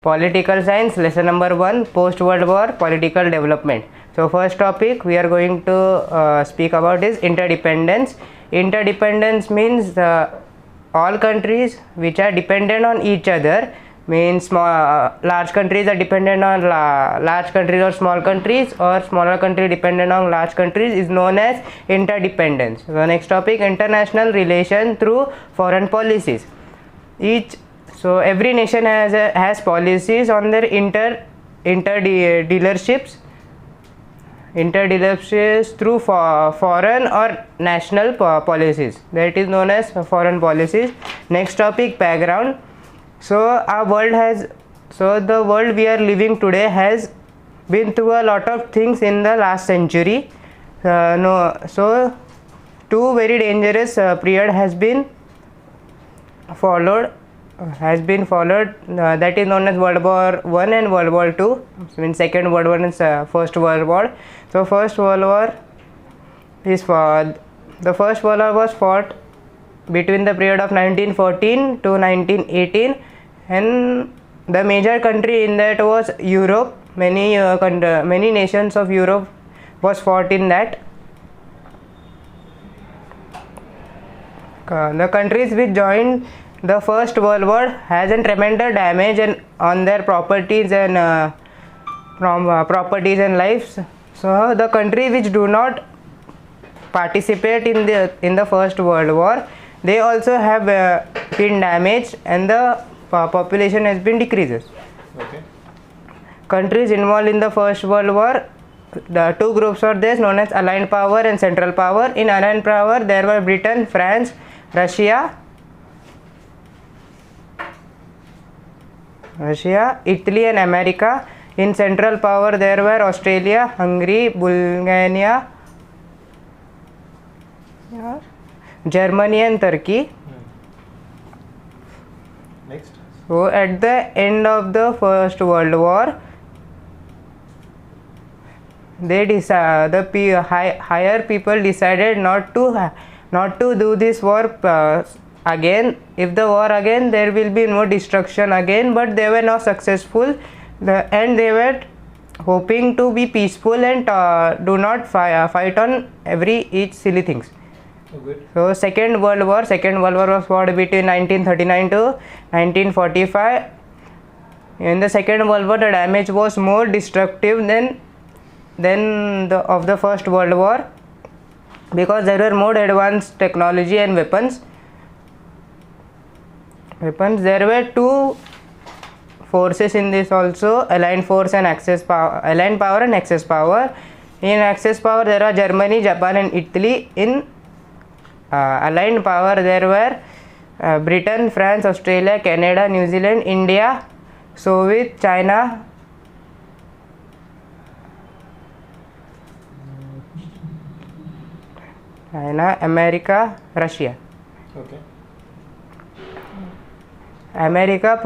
Political science, lesson number 1, post World War political development. So first topic we are going to speak about is interdependence. Interdependence means all countries which are dependent on each other, means large countries are dependent on large countries or small countries, or smaller country dependent on large countries, is known as interdependence. So next topic, international relation through foreign policies. So every nation has policies on their interdealerships through foreign or national policies, that is known as foreign policies. Next topic, background. So the world we are living today has been through a lot of things in the last century. So two very dangerous period has been followed, that is known as World War I and World War II, means Second World War and First World War. So First World War was fought between the period of 1914 to 1918, and the major country in that was Europe. Many nations of Europe was fought in that. The countries which joined the First World War has a tremendous damage on their properties and lives. So the countries which do not participate in the First World War, they also have been damaged, and the population has been decreases. Okay. Countries involved in the First World War, the two groups are there, known as Allied Power and Central Power. In Allied Power there were Britain, France, Russia, Italy and America. In Central Power there were Australia, Hungary, Bulgaria, Germany and Turkey. Next. So at the end of the First World War, the higher people decided not to do this war again. If the war again, there will be no destruction again, but they were not successful, and they were hoping to be peaceful and do not fight on each silly things. Oh, good. So Second World War was fought between 1939 to 1945. In the Second World War, the damage was more destructive than of the First World War, because there were more advanced technology and weapons. There were two forces in this also, Allied Power and Axis Power. In Axis Power there are Germany, Japan and Italy. In Allied Power there were Britain, France, Australia, Canada, New Zealand, India, Soviet, China, America, Russia. Okay. America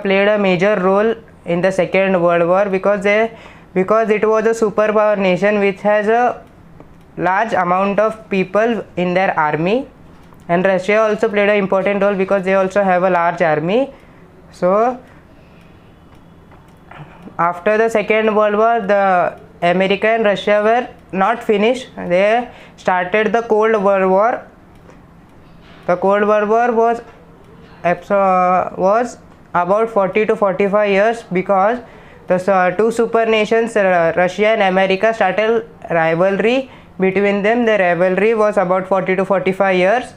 played a major role in the Second World War because it was a superpower nation which has a large amount of people in their army, and Russia also played an important role because they also have a large army. So after the Second World War, the America and Russia were not finished. They started the Cold War War. The Cold War War was about 40 to 45 years, because the two super nations, Russia and America, started rivalry between them. The rivalry was about 40 to 45 years.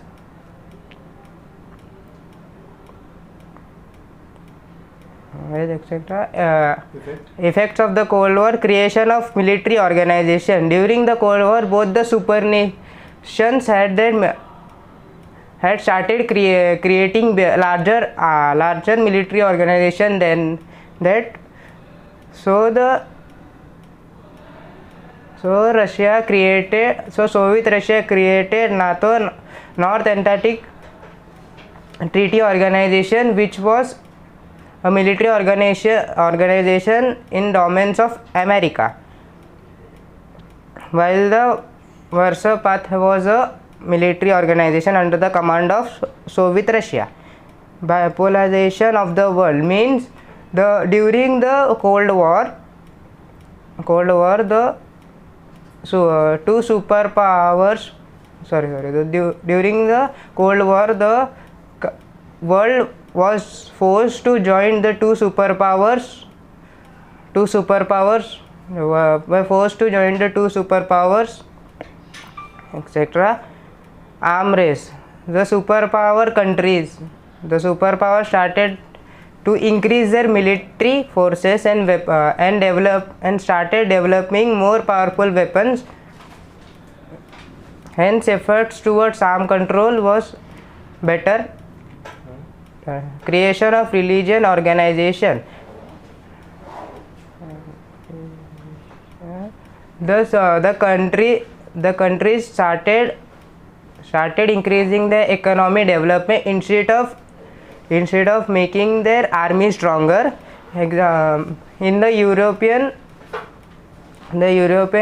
Effects of the Cold War. Creation of military organization. During the Cold War, both the super nations had started creating larger military organization than that. So Soviet Russia created NATO, North Atlantic Treaty Organization, which was a military organization in domains of America, while the Warsaw Pact was a military organization under the command of Soviet Russia. bipolarization of the world means during the Cold War, the two superpowers. During the Cold War, the world was forced to join the two superpowers. Were forced to join the two superpowers, etc. Arm race. The superpower started to increase their military forces and started developing more powerful weapons. Hence, efforts towards arm control was better. Creation of religion organization. Thus, the countries started increasing their economy development instead of making their army stronger. In the European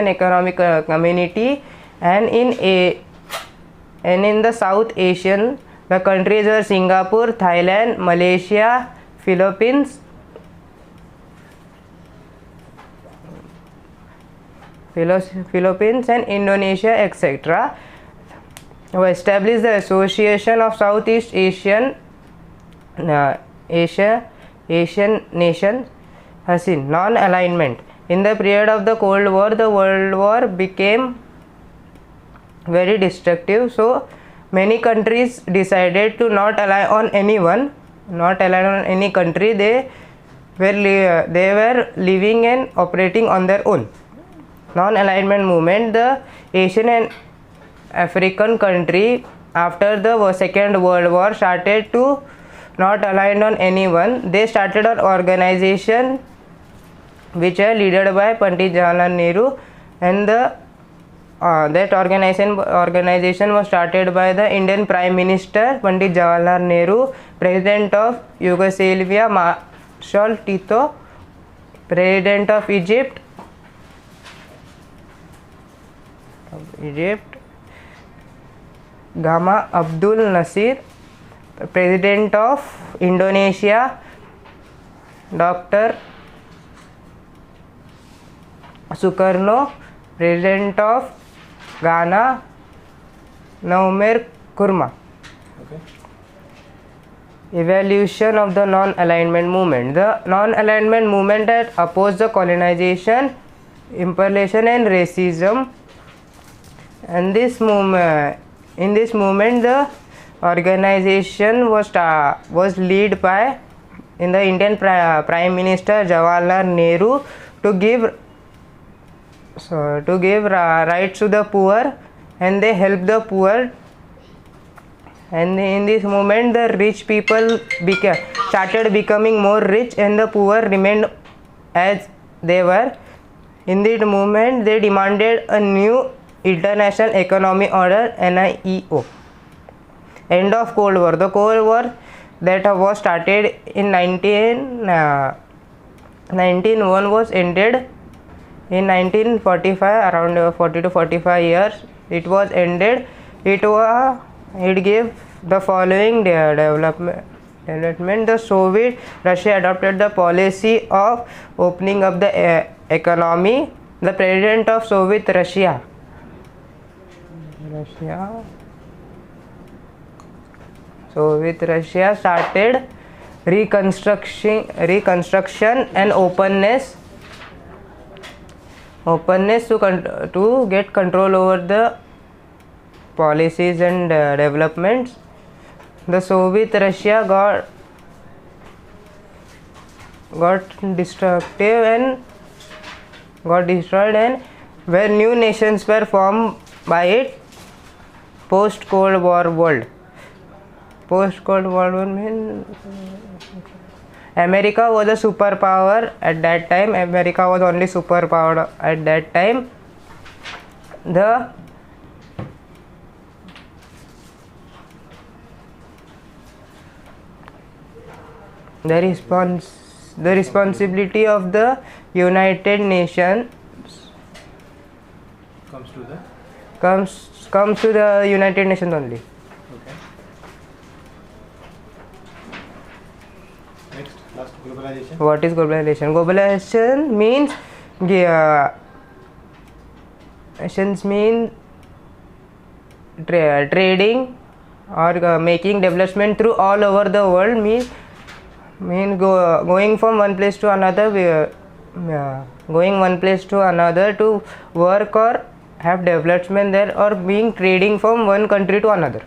Economic Community and in the South Asian, the countries were Singapore, Thailand, Malaysia, Philippines, and Indonesia, etc. Established the Association of Southeast Asian nations, ASEAN. Non-alignment. In the period of the Cold War, the World War became very destructive, so many countries decided to not ally on any country. They were living and operating on their own. Non-alignment movement. The Asian and African country after the Second World War started to not aligned on anyone. They started an organization which are led by Pandit Jawaharlal Nehru, and that organization was started by the Indian Prime Minister Pandit Jawaharlal Nehru, President of Yugoslavia Marshal Tito, President of Egypt Gamal Abdul Nasir, President of Indonesia Dr. Sukarno, President of Ghana Nkrumah Nkrumah. Okay. Evolution of the non-alignment movement. The non-alignment movement that opposed the colonization, imperialism and racism. And in this movement, the organization was led by the Indian Prime Minister Jawaharlal Nehru to give rights to the poor, and they help the poor. And in this movement, the rich people started becoming more rich, and the poor remained as they were. In this movement, they demanded a new International Economic Order, NIEO. End of Cold War. The Cold War that was started in 1991 was ended in 1945, around 40 to 45 years. It was ended. It gave the following development. The Soviet Russia adopted the policy of opening up the economy. The president of Soviet Russia started reconstruction and openness to get control over the policies and developments. The Soviet Russia got destructive and got destroyed, and where new nations were formed by it. Post-Cold War world. Post-Cold War world means America was a superpower at that time. America was only superpower at that time. The responsibility of the United Nations comes to the United Nations only. Okay. Globalization. What is globalization? Globalization means trading or making development through all over the world, going from one place to another, going one place to another to work or have development there, or being trading from one country to another.